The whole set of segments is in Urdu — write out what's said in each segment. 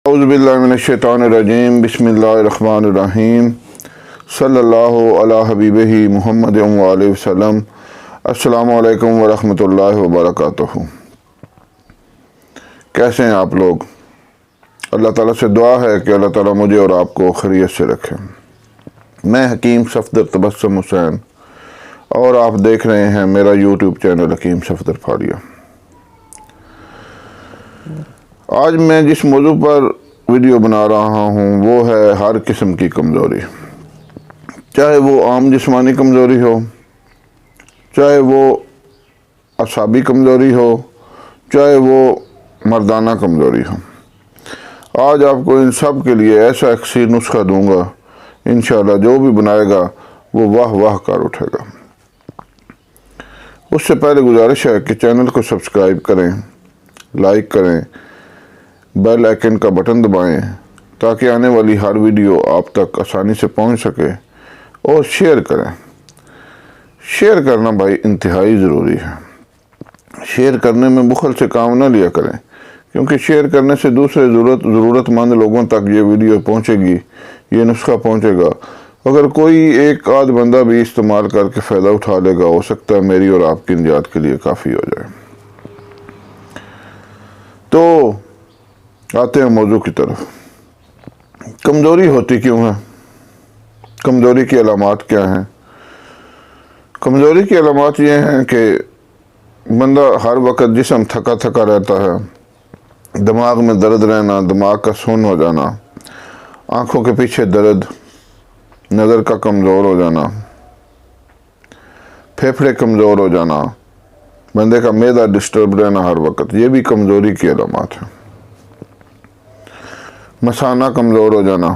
اعوذ باللہ من الشیطان الرجیم بسم اللہ الرحمن الرحیم صلی اللہ علی حبیبہ محمد وآلہ وسلم۔ السلام علیکم ورحمۃ اللہ وبرکاتہ۔ کیسے ہیں آپ لوگ؟ اللہ تعالیٰ سے دعا ہے کہ اللہ تعالیٰ مجھے اور آپ کو خیریت سے رکھے۔ میں حکیم صفدر تبسم حسین اور آپ دیکھ رہے ہیں میرا یوٹیوب چینل حکیم صفدر پھاڑیا۔ آج میں جس موضوع پر ویڈیو بنا رہا ہوں وہ ہے ہر قسم کی کمزوری، چاہے وہ عام جسمانی کمزوری ہو، چاہے وہ اعصابی کمزوری ہو، چاہے وہ مردانہ کمزوری ہو۔ آج آپ کو ان سب کے لیے ایسا اکسیر نسخہ دوں گا، انشاءاللہ جو بھی بنائے گا وہ واہ واہ کر اٹھے گا۔ اس سے پہلے گزارش ہے کہ چینل کو سبسکرائب کریں، لائک کریں، بیل آئیکن کا بٹن دبائیں تاکہ آنے والی ہر ویڈیو آپ تک آسانی سے پہنچ سکے، اور شیئر کریں۔ شیئر کرنا بھائی انتہائی ضروری ہے۔ شیئر کرنے میں بخل سے کام نہ لیا کریں، کیونکہ شیئر کرنے سے دوسرے ضرورت مند لوگوں تک یہ ویڈیو پہنچے گی، یہ نسخہ پہنچے گا۔ اگر کوئی ایک آدھ بندہ بھی استعمال کر کے فائدہ اٹھا لے گا، ہو سکتا ہے میری اور آپ کی نجات کے لیے کافی ہو جائے۔ تو آتے ہیں موضوع کی طرف۔ کمزوری ہوتی کیوں ہے؟ کمزوری کی علامات کیا ہیں؟ کمزوری کی علامات یہ ہیں کہ بندہ ہر وقت جسم تھکا تھکا رہتا ہے، دماغ میں درد رہنا، دماغ کا سن ہو جانا، آنکھوں کے پیچھے درد، نظر کا کمزور ہو جانا، پھیپھڑے کمزور ہو جانا، بندے کا معدہ ڈسٹرب رہنا ہر وقت، یہ بھی کمزوری کی علامات ہیں۔ مثانہ کمزور ہو جانا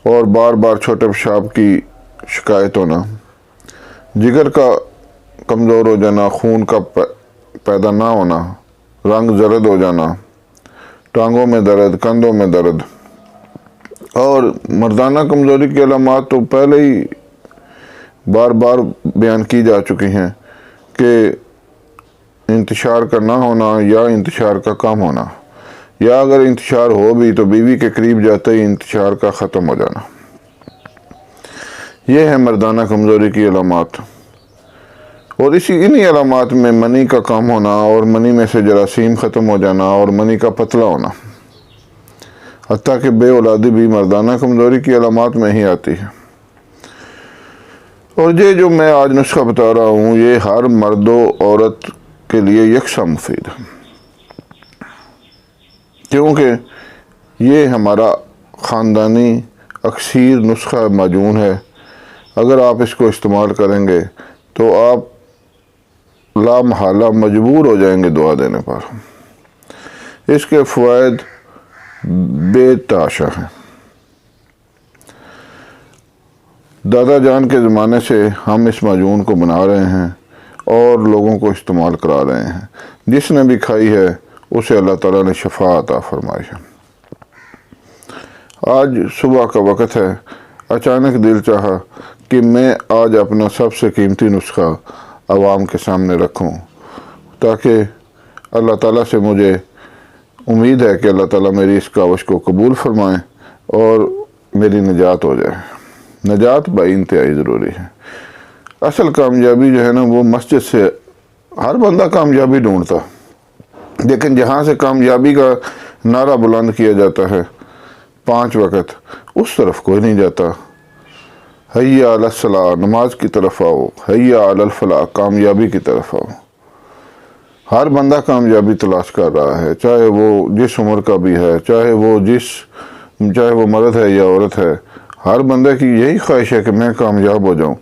اور بار بار چھوٹے پیشاب کی شکایت ہونا، جگر کا کمزور ہو جانا، خون کا پیدا نہ ہونا، رنگ زرد ہو جانا، ٹانگوں میں درد، کندھوں میں درد۔ اور مردانہ کمزوری کی علامات تو پہلے ہی بار بار بیان کی جا چکی ہیں کہ انتشار کا نہ ہونا یا انتشار کا کم ہونا، یا اگر انتشار ہو بھی تو بیوی کے قریب جاتے ہی انتشار کا ختم ہو جانا۔ یہ ہے مردانہ کمزوری کی علامات۔ اور انہی علامات میں منی کا کم ہونا اور منی میں سے جراثیم ختم ہو جانا اور منی کا پتلا ہونا، حتیٰ کہ بے اولادی بھی مردانہ کمزوری کی علامات میں ہی آتی ہے۔ اور یہ جو میں آج نسخہ بتا رہا ہوں یہ ہر مرد و عورت کے لیے یکساں مفید ہے، کیونکہ یہ ہمارا خاندانی اکثیر نسخہ معجون ہے۔ اگر آپ اس کو استعمال کریں گے تو آپ لا محالہ مجبور ہو جائیں گے دعا دینے پر۔ اس کے فوائد بے تحاشا ہیں۔ دادا جان کے زمانے سے ہم اس معجون کو بنا رہے ہیں اور لوگوں کو استعمال کرا رہے ہیں۔ جس نے بھی کھائی ہے اسے اللہ تعالیٰ نے شفا عطا فرمائی ہے۔ آج صبح کا وقت ہے، اچانک دل چاہا کہ میں آج اپنا سب سے قیمتی نسخہ عوام کے سامنے رکھوں، تاکہ اللہ تعالیٰ سے مجھے امید ہے کہ اللہ تعالیٰ میری اس کاوش کو قبول فرمائیں اور میری نجات ہو جائے۔ نجات بھائی انتہائی ضروری ہے۔ اصل کامیابی جو ہے نا وہ مسجد سے ہر بندہ کامیابی ڈھونڈتا، لیکن جہاں سے کامیابی کا نعرہ بلند کیا جاتا ہے 5 وقت، اس طرف کوئی نہیں جاتا۔ حی علی الصلاۃ، نماز کی طرف آؤ، حی علی الفلاح، کامیابی کی طرف آؤ۔ ہر بندہ کامیابی تلاش کر رہا ہے، چاہے وہ جس عمر کا بھی ہے، چاہے وہ مرد ہے یا عورت ہے، ہر بندے کی یہی خواہش ہے کہ میں کامیاب ہو جاؤں۔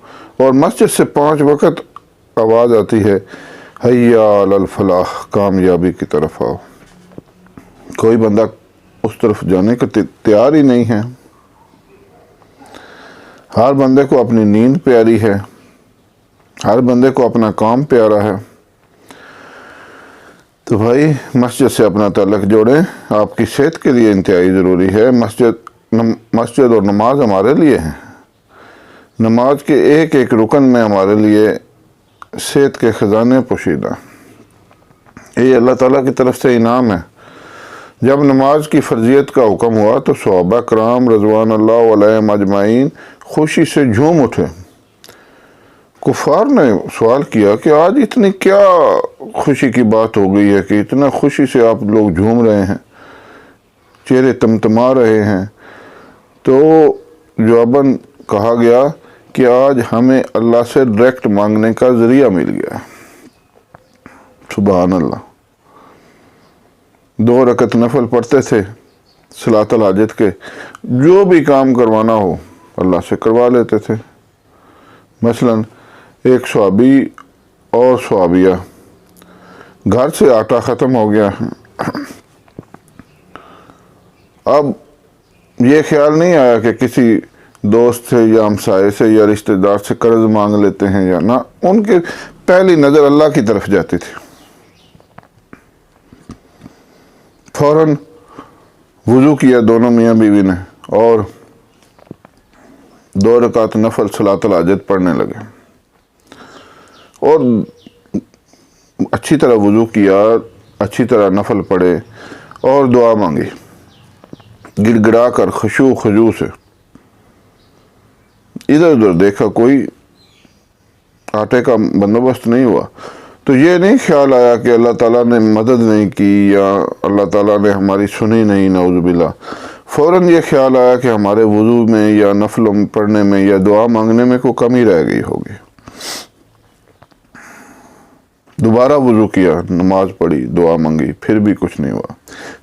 اور مسجد سے 5 وقت آواز آتی ہے حی علی الفلاح، کامیابی کی طرف آؤ۔ کوئی بندہ اس طرف جانے کو تیار ہی نہیں ہے۔ ہر بندے کو اپنی نیند پیاری ہے، ہر بندے کو اپنا کام پیارا ہے۔ تو بھائی مسجد سے اپنا تعلق جوڑیں، آپ کی صحت کے لیے انتہائی ضروری ہے۔ مسجد اور نماز ہمارے لیے ہیں۔ نماز کے ایک ایک رکن میں ہمارے لیے صحت کے خزانے پوشیدہ۔ یہ اللہ تعالیٰ کی طرف سے انعام ہے۔ جب نماز کی فرضیت کا حکم ہوا تو صحابہ کرام رضوان اللہ علیہم اجمعین خوشی سے جھوم اٹھے۔ کفار نے سوال کیا کہ آج اتنی کیا خوشی کی بات ہو گئی ہے کہ اتنا خوشی سے آپ لوگ جھوم رہے ہیں، چہرے تمتما رہے ہیں؟ تو جواباً کہا گیا کہ آج ہمیں اللہ سے ڈائریکٹ مانگنے کا ذریعہ مل گیا۔ سبحان اللہ۔ 2 رکعت نفل پڑھتے تھے صلاۃ الحاجت کے، جو بھی کام کروانا ہو اللہ سے کروا لیتے تھے۔ مثلاً ایک صحابی اور صحابیہ، گھر سے آٹا ختم ہو گیا، اب یہ خیال نہیں آیا کہ کسی دوست سے یا ہمسائے سے یا رشتہ دار سے قرض مانگ لیتے ہیں یا نہ، ان کے پہلی نظر اللہ کی طرف جاتی تھی۔ فوراً وضو کیا دونوں میاں بیوی نے اور 2 رکعت نفل صلاۃ الحاجت پڑھنے لگے، اور اچھی طرح وضو کیا، اچھی طرح نفل پڑھے اور دعا مانگی، گڑ گڑا کر خشوع خضوع سے۔ ادھر ادھر دیکھا، کوئی آٹے کا بندوبست نہیں ہوا، تو یہ نہیں خیال آیا کہ اللہ تعالیٰ نے مدد نہیں کی یا اللہ تعالیٰ نے ہماری سنی نہیں، نعوذ باللہ۔ فوراً یہ خیال آیا کہ ہمارے وضو میں یا نفل پڑھنے میں یا دعا مانگنے میں کوئی کمی رہ گئی ہوگی۔ دوبارہ وضو کیا، نماز پڑھی، دعا مانگی، پھر بھی کچھ نہیں ہوا۔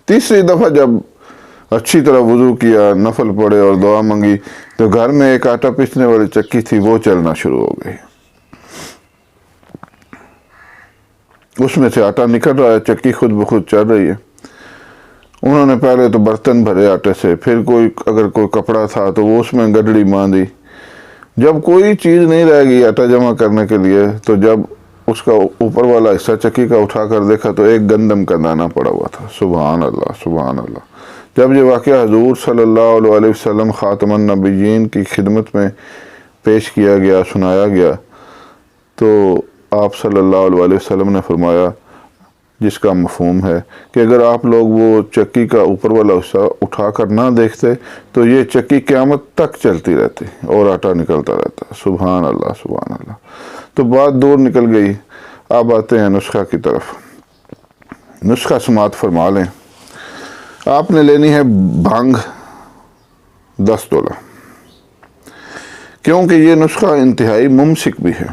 تیسری دفعہ جب اچھی طرح وضو کیا، نفل پڑھے اور دعا مانگی، تو گھر میں ایک آٹا پیسنے والی چکی تھی، وہ چلنا شروع ہو گئی۔ اس میں سے آٹا نکل رہا ہے، چکی خود بخود چل رہی ہے۔ انہوں نے پہلے تو برتن بھرے آٹے سے، پھر اگر کوئی کپڑا تھا تو وہ اس میں گڈڑی باندھی۔ جب کوئی چیز نہیں رہ گئی آٹا جمع کرنے کے لیے، تو جب اس کا اوپر والا حصہ چکی کا اٹھا کر دیکھا تو ایک گندم کا دانہ پڑا ہوا تھا۔ سبحان اللہ، سبحان اللہ۔ جب یہ واقعہ حضور صلی اللہ علیہ وسلم خاتم النبیین کی خدمت میں پیش کیا گیا، سنایا گیا، تو آپ صلی اللہ علیہ وسلم نے فرمایا، جس کا مفہوم ہے کہ اگر آپ لوگ وہ چکی کا اوپر والا حصہ اٹھا کر نہ دیکھتے تو یہ چکی قیامت تک چلتی رہتی اور آٹا نکلتا رہتا۔ سبحان اللہ، سبحان اللہ۔ تو بات دور نکل گئی، اب آتے ہیں نسخہ کی طرف۔ نسخہ سماعت فرما لیں۔ آپ نے لینی ہے بھنگ 10 تولہ، کیونکہ یہ نسخہ انتہائی ممسک بھی ہے،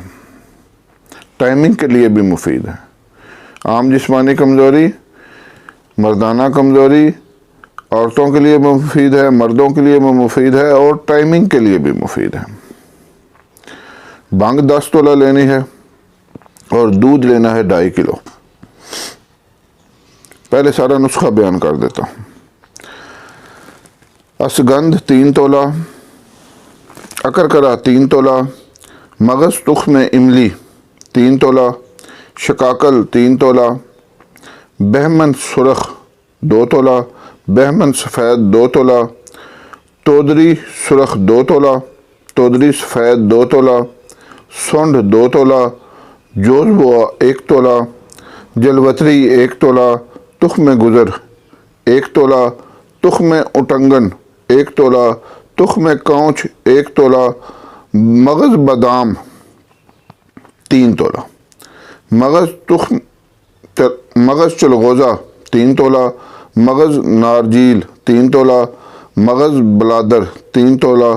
ٹائمنگ کے لیے بھی مفید ہے۔ عام جسمانی کمزوری، مردانہ کمزوری، عورتوں کے لیے بھی مفید ہے، مردوں کے لیے بھی مفید ہے، اور ٹائمنگ کے لیے بھی مفید ہے۔ بھنگ 10 تولہ لینی ہے اور دودھ لینا ہے 2.5 کلو۔ پہلے سارا نسخہ بیان کر دیتا ہوں۔ اسگندھ 3 تولہ، اکرکرا 3 تولہ، مغز تخم املی 3 تولہ، شکاکل 3 تولہ، بہمن سرخ 2 تولہ، بہمن سفید 2 تولہ، تودری سرخ 2 تولہ، تودری سفید 2 تولہ، سونڈ 2 تولہ، جوز بوا 1 تولہ، جلوتری 1 تولہ، تخم گزر 1 تولہ، تخم اٹنگن 1 تولہ، تخم کونچ 1 تولہ، مغز بادام 3 تولہ، مغز چلغوزہ 3 تولہ، مغز نارجیل 3 تولہ، مغز بلادر 3 تولہ،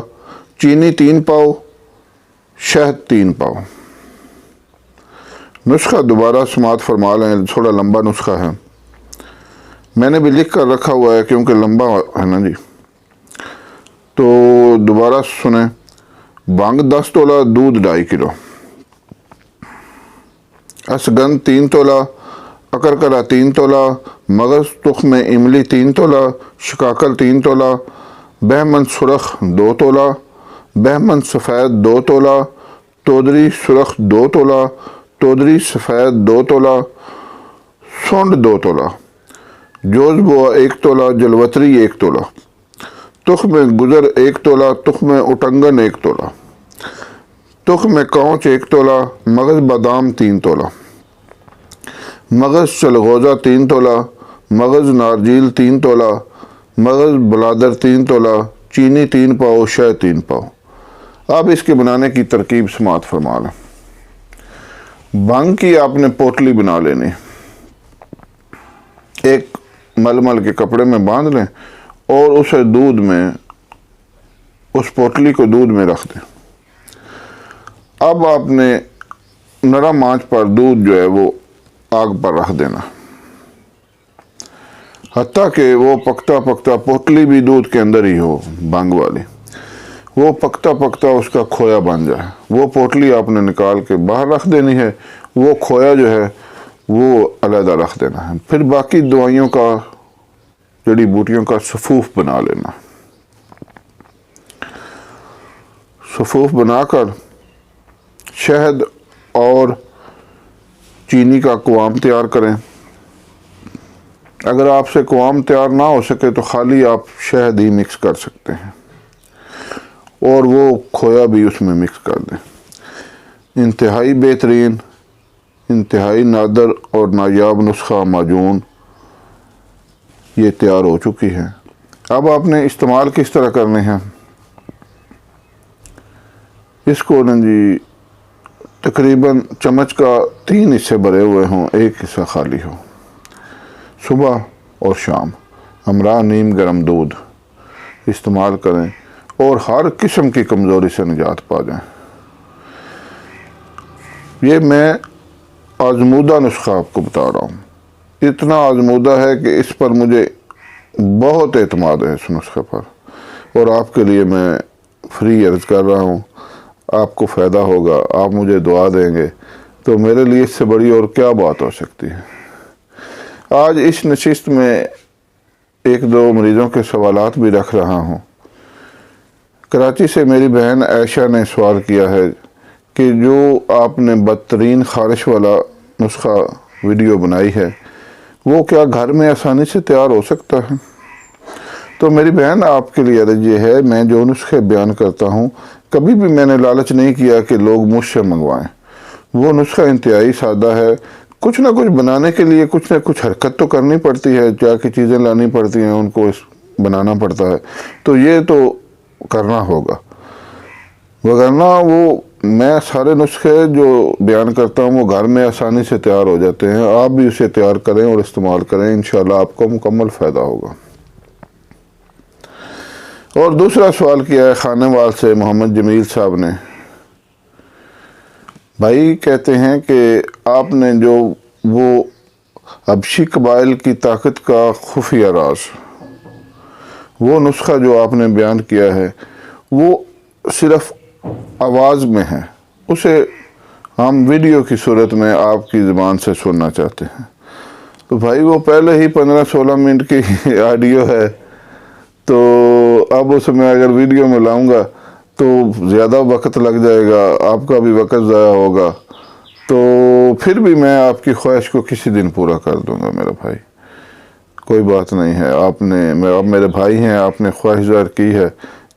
چینی 3 پاؤ، شہد 3 پاؤ۔ نسخہ دوبارہ سماعت فرما لیں، تھوڑا لمبا نسخہ ہے، میں نے بھی لکھ کر رکھا ہوا ہے کیونکہ لمبا ہے نا جی، تو دوبارہ سنیں۔ بھنگ 10 تولہ، دودھ 2.5 کلو، اسگند 3 تولہ، اکرکرا 3 تولہ، مغز تخم املی 3 تولہ، شکاکل 3 تولہ، بہمن سرخ 2 تولہ، بہمن سفید 2 تولہ، تودری سرخ 2 تولہ، تودری سفید 2 تولہ، سونڈ 2 تولہ، جوز بوا 1 تولہ، جلوتری 1 تولہ، تخم گزر 1 تولہ، تخم اٹنگن 1 تولہ، تخم کونچ 1 تولہ، مغز بادام 3 تولہ، مغز چلغوزہ 3 تولہ، مغز نارجیل 3 تولہ، مغز بلادر 3 تولہ، چینی 3 پاؤ، شہد 3 پاؤ۔ اب اس کے بنانے کی ترکیب سماعت فرما لیں۔ بھنگ کی آپ نے پوٹلی بنا لینی، ایک ململ کے کپڑے میں باندھ لیں اور اسے دودھ میں، اس پوٹلی کو دودھ میں رکھ دیں۔ اب آپ نے نرم آنچ پر دودھ جو ہے وہ آگ پر رکھ دینا، حتیٰ کہ وہ پکتا پکتا پوٹلی بھی دودھ کے اندر ہی ہو، بھنگ والی، وہ پکتا پکتا اس کا کھویا بن جائے۔ وہ پوٹلی آپ نے نکال کے باہر رکھ دینی ہے، وہ کھویا جو ہے وہ علیحدہ رکھ دینا ہے۔ پھر باقی دوائیوں کا، جڑی بوٹیوں کا صفوف بنا لینا۔ صفوف بنا کر شہد اور چینی کا قوام تیار کریں۔ اگر آپ سے قوام تیار نہ ہو سکے تو خالی آپ شہد ہی مکس کر سکتے ہیں اور وہ کھویا بھی اس میں مکس کر دیں۔ انتہائی بہترین، انتہائی نادر اور نایاب نسخہ معجون یہ تیار ہو چکی ہے۔ اب آپ نے استعمال کس طرح کرنے ہیں؟ اس کو جی تقریباً چمچ کا 3 حصے بھرے ہوئے ہوں، 1 حصہ خالی ہو۔ صبح اور شام ہمراہ نیم گرم دودھ استعمال کریں اور ہر قسم کی کمزوری سے نجات پا جائیں۔ یہ میں آزمودہ نسخہ آپ کو بتا رہا ہوں، اتنا آزمودہ ہے کہ اس پر مجھے بہت اعتماد ہے، اس نسخے پر، اور آپ کے لیے میں فری عرض کر رہا ہوں۔ آپ کو فائدہ ہوگا، آپ مجھے دعا دیں گے تو میرے لیے اس سے بڑی اور کیا بات ہو سکتی ہے۔ آج اس نشست میں 1-2 مریضوں کے سوالات بھی رکھ رہا ہوں۔ کراچی سے میری بہن عائشہ نے سوال کیا ہے کہ جو آپ نے بدترین خارش والا نسخہ ویڈیو بنائی ہے وہ کیا گھر میں آسانی سے تیار ہو سکتا ہے؟ تو میری بہن، آپ کے لیے عرض یہ ہے، میں جو نسخے بیان کرتا ہوں کبھی بھی میں نے لالچ نہیں کیا کہ لوگ مجھ سے منگوائیں۔ وہ نسخہ انتہائی سادہ ہے، کچھ نہ کچھ بنانے کے لیے کچھ نہ کچھ حرکت تو کرنی پڑتی ہے، جا کے چیزیں لانی پڑتی ہیں، ان کو بنانا پڑتا ہے، تو یہ تو کرنا ہوگا، وگرنہ وہ میں سارے نسخے جو بیان کرتا ہوں وہ گھر میں آسانی سے تیار ہو جاتے ہیں۔ آپ بھی اسے تیار کریں اور استعمال کریں، انشاءاللہ آپ کو مکمل فائدہ ہوگا۔ اور دوسرا سوال کیا ہے خانے وال سے محمد جمیل صاحب نے۔ بھائی کہتے ہیں کہ آپ نے جو وہ حبشی قبائل کی طاقت کا خفیہ راز، وہ نسخہ جو آپ نے بیان کیا ہے وہ صرف آواز میں ہے، اسے ہم ویڈیو کی صورت میں آپ کی زبان سے سننا چاہتے ہیں۔ تو بھائی وہ پہلے ہی 15-16 منٹ کی آڈیو ہے، تو اب اس میں اگر ویڈیو میں لاؤں گا تو زیادہ وقت لگ جائے گا، آپ کا بھی وقت ضائع ہوگا، تو پھر بھی میں آپ کی خواہش کو کسی دن پورا کر دوں گا میرا بھائی، کوئی بات نہیں ہے۔ آپ میرے بھائی ہیں، آپ نے خواہش ظاہر کی ہے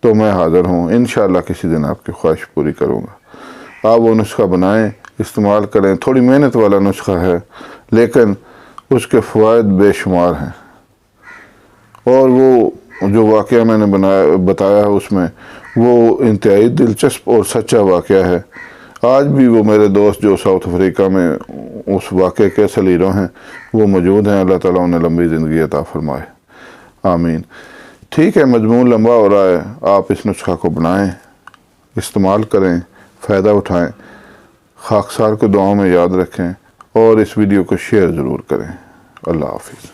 تو میں حاضر ہوں، انشاءاللہ کسی دن آپ کی خواہش پوری کروں گا۔ آپ وہ نسخہ بنائیں، استعمال کریں، تھوڑی محنت والا نسخہ ہے لیکن اس کے فوائد بے شمار ہیں، اور وہ جو واقعہ میں نے بتایا ہے اس میں وہ انتہائی دلچسپ اور سچا واقعہ ہے۔ آج بھی وہ میرے دوست جو ساؤتھ افریقہ میں اس واقعے کے اصل ہیرو ہیں وہ موجود ہیں، اللہ تعالیٰ انہیں لمبی زندگی عطا فرمائے، آمین۔ ٹھیک ہے، مضمون لمبا ہو رہا ہے، آپ اس نسخہ کو بنائیں، استعمال کریں، فائدہ اٹھائیں، خاکسار کو دعاؤں میں یاد رکھیں اور اس ویڈیو کو شیئر ضرور کریں۔ اللہ حافظ۔